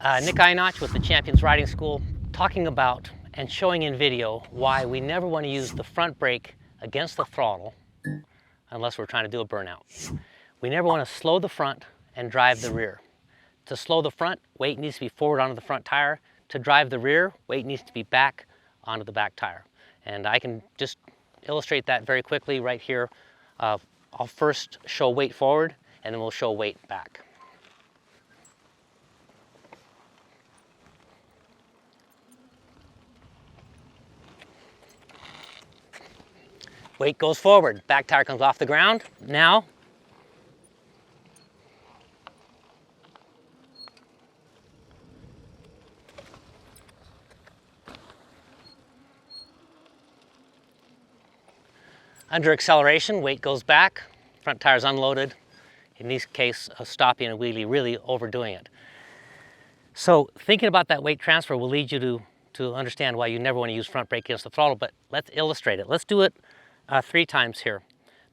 Nick Ienatsch with the Champions Riding School, talking about and showing in video why we never want to use the front brake against the throttle unless we're trying to do a burnout. We never want to slow the front and drive the rear. To slow the front, weight needs to be forward onto the front tire. To drive the rear, weight needs to be back onto the back tire. And I can just illustrate that very quickly right here. I'll first show weight forward, and then we'll show weight back. Weight goes forward, back tire comes off the ground. Now, under acceleration, weight goes back, front tire's unloaded. In this case, stopping a wheelie, really overdoing it. So thinking about that weight transfer will lead you to understand why you never want to use front brake against the throttle, but let's illustrate it. Let's do it 3 times here.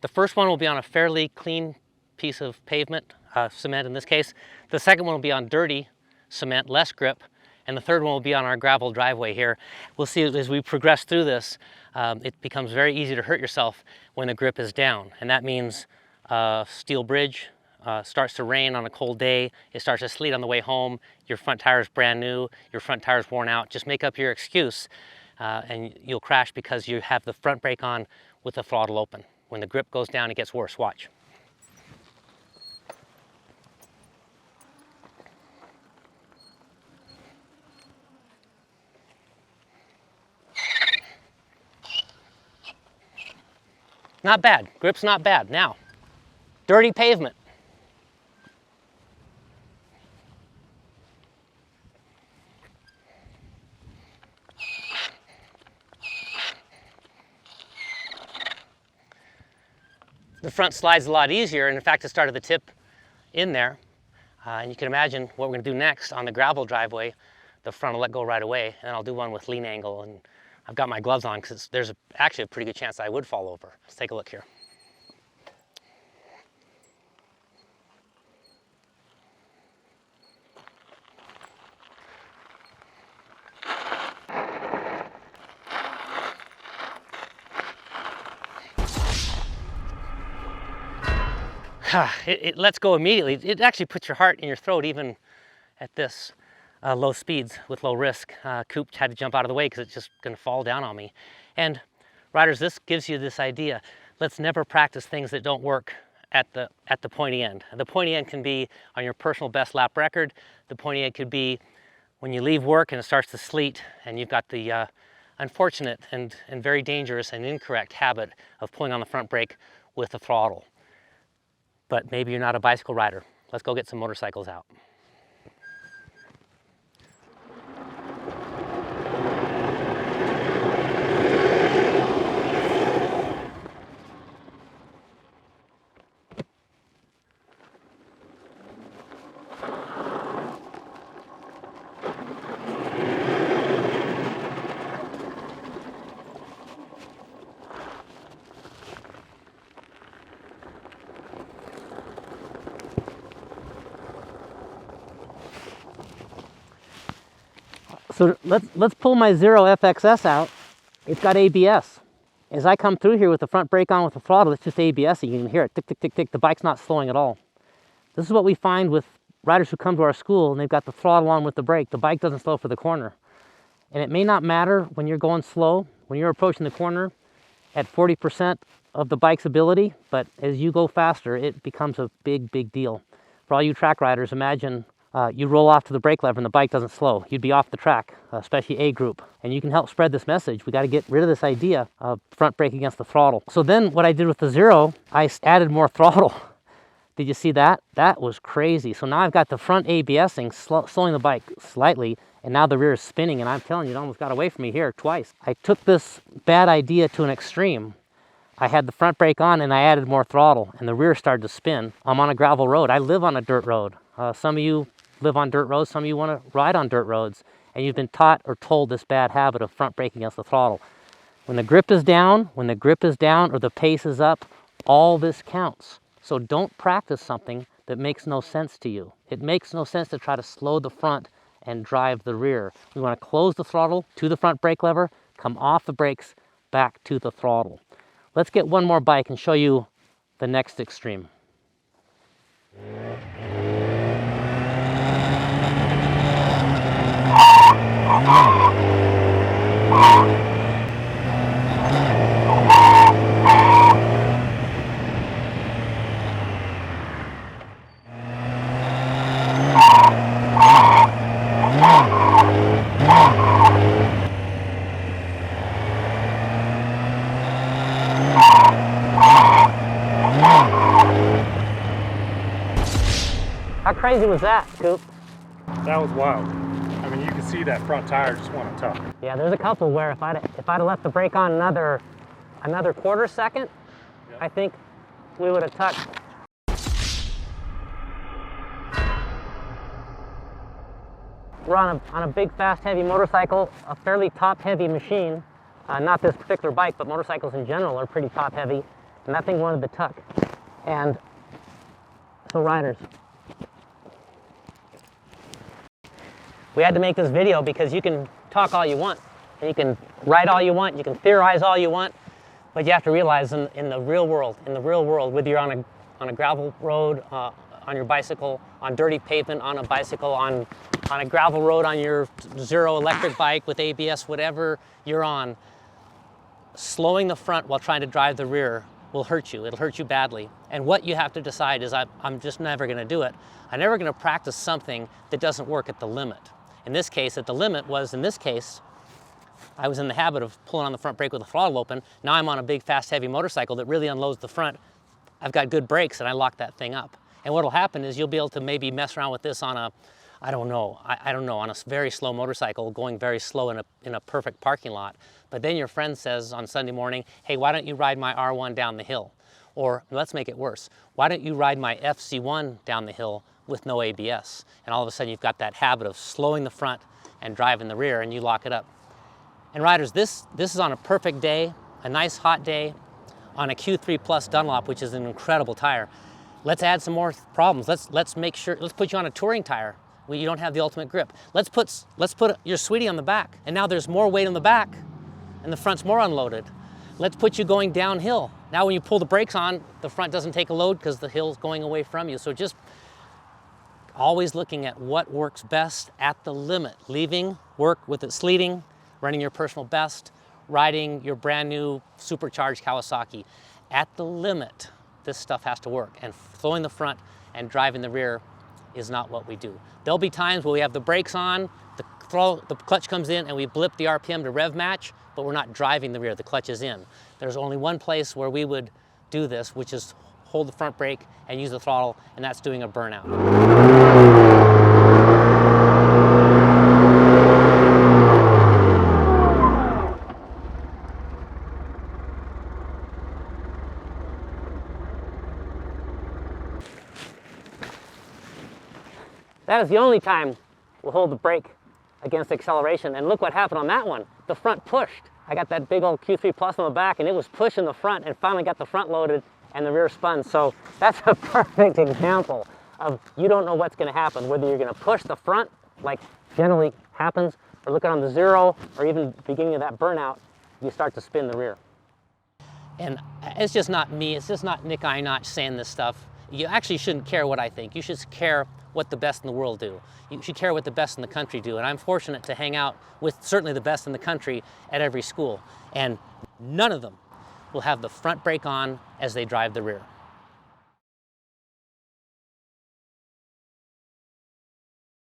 The first one will be on a fairly clean piece of pavement, cement in this case. The second one will be on dirty cement, less grip. And the third one will be on our gravel driveway here. We'll see as we progress through this, it becomes very easy to hurt yourself when the grip is down. And that means steel bridge, starts to rain on a cold day, it starts to sleet on the way home, your front tire is brand new, your front tire is worn out. Just make up your excuse and you'll crash because you have the front brake on with the throttle open. When the grip goes down, it gets worse. Watch. Not bad. Grip's not bad. Now, dirty pavement. The front slides a lot easier, and in fact, it started the tip in there. And you can imagine what we're going to do next on the gravel driveway. The front will let go right away, and I'll do one with lean angle. And I've got my gloves on because there's actually a pretty good chance I would fall over. Let's take a look here. It lets go immediately. It actually puts your heart in your throat even at this low speeds with low risk. Coop had to jump out of the way because it's just going to fall down on me. And riders, this gives you this idea. Let's never practice things that don't work at the pointy end. The pointy end can be on your personal best lap record. The pointy end could be when you leave work and it starts to sleet and you've got the unfortunate and very dangerous and incorrect habit of pulling on the front brake with the throttle. But maybe you're not a bicycle rider. Let's go get some motorcycles out. So let's pull my Zero FXS out. It's got ABS. As I come through here with the front brake on with the throttle, it's just ABS. You can hear it tick, tick, tick, tick. The bike's not slowing at all. This is what we find with riders who come to our school and they've got the throttle on with the brake. The bike doesn't slow for the corner. And it may not matter when you're going slow, when you're approaching the corner at 40% of the bike's ability, but as you go faster, it becomes a big, big deal. For all you track riders, imagine you roll off to the brake lever and the bike doesn't slow. You'd be off the track, especially A group. And you can help spread this message. We got to get rid of this idea of front brake against the throttle. So then what I did with the Zero, I added more throttle. Did you see that? That was crazy. So now I've got the front ABSing, slowing the bike slightly, and now the rear is spinning, and I'm telling you, it almost got away from me here twice. I took this bad idea to an extreme. I had the front brake on and I added more throttle, and the rear started to spin. I'm on a gravel road. I live on a dirt road. Some of you live on dirt roads, some of you want to ride on dirt roads, and you've been taught or told this bad habit of front braking against the throttle. When the grip is down, or the pace is up, all this counts. So don't practice something that makes no sense to you. It makes no sense to try to slow the front and drive the rear. We want to close the throttle to the front brake lever, come off the brakes, back to the throttle. Let's get one more bike and show you the next extreme. How crazy was that, Coop? That was wild. I mean, you can see that front tire just want to tuck. Yeah, there's a couple where if I'd have left the brake on another quarter second, yep, I think we would have tucked. We're on a big, fast, heavy motorcycle, a fairly top-heavy machine. Not this particular bike, but motorcycles in general are pretty top-heavy, and that thing wanted to tuck. And so riders, we had to make this video because you can talk all you want, and you can write all you want, you can theorize all you want, but you have to realize in the real world, whether you're on a gravel road, on your bicycle, on dirty pavement, on a bicycle, on a gravel road, on your zero electric bike with ABS, whatever you're on, slowing the front while trying to drive the rear will hurt you. It'll hurt you badly. And what you have to decide is I'm just never going to do it. I'm never going to practice something that doesn't work at the limit. In this case, at the limit was, in this case, I was in the habit of pulling on the front brake with the throttle open. Now I'm on a big, fast, heavy motorcycle that really unloads the front. I've got good brakes and I lock that thing up. And what'll happen is you'll be able to maybe mess around with this on a, I don't know, on a very slow motorcycle, going very slow in a perfect parking lot. But then your friend says on Sunday morning, hey, why don't you ride my R1 down the hill? Or let's make it worse. Why don't you ride my FC1 down the hill with no ABS? And all of a sudden you've got that habit of slowing the front and driving the rear, and you lock it up. And riders, this is on a perfect day, a nice hot day, on a Q3 Plus Dunlop, which is an incredible tire. Let's add some more problems. Let's make sure, let's put you on a touring tire where you don't have the ultimate grip. Let's put your sweetie on the back, and now there's more weight on the back and the front's more unloaded. Let's put you going downhill. Now when you pull the brakes on, the front doesn't take a load because the hill's going away from you. So just always looking at what works best at the limit. Leaving work with it sleeting, running your personal best, riding your brand new supercharged Kawasaki. At the limit, this stuff has to work, and throwing the front and driving the rear is not what we do. There'll be times where we have the brakes on, the clutch comes in, and we blip the RPM to rev match, but we're not driving the rear, the clutch is in. There's only one place where we would do this, which is hold the front brake and use the throttle, and that's doing a burnout. That is the only time we'll hold the brake against acceleration. And look what happened on that one. The front pushed. I got that big old Q3 Plus on the back, and it was pushing the front, and finally got the front loaded and the rear spun. So that's a perfect example of you don't know what's going to happen, whether you're going to push the front, like generally happens, or look at on the zero, or even beginning of that burnout, you start to spin the rear. And it's just not me, it's just not Nick Ienatsch saying this stuff. You actually shouldn't care what I think. You should care what the best in the world do. You should care what the best in the country do. And I'm fortunate to hang out with certainly the best in the country at every school. And none of them will have the front brake on as they drive the rear.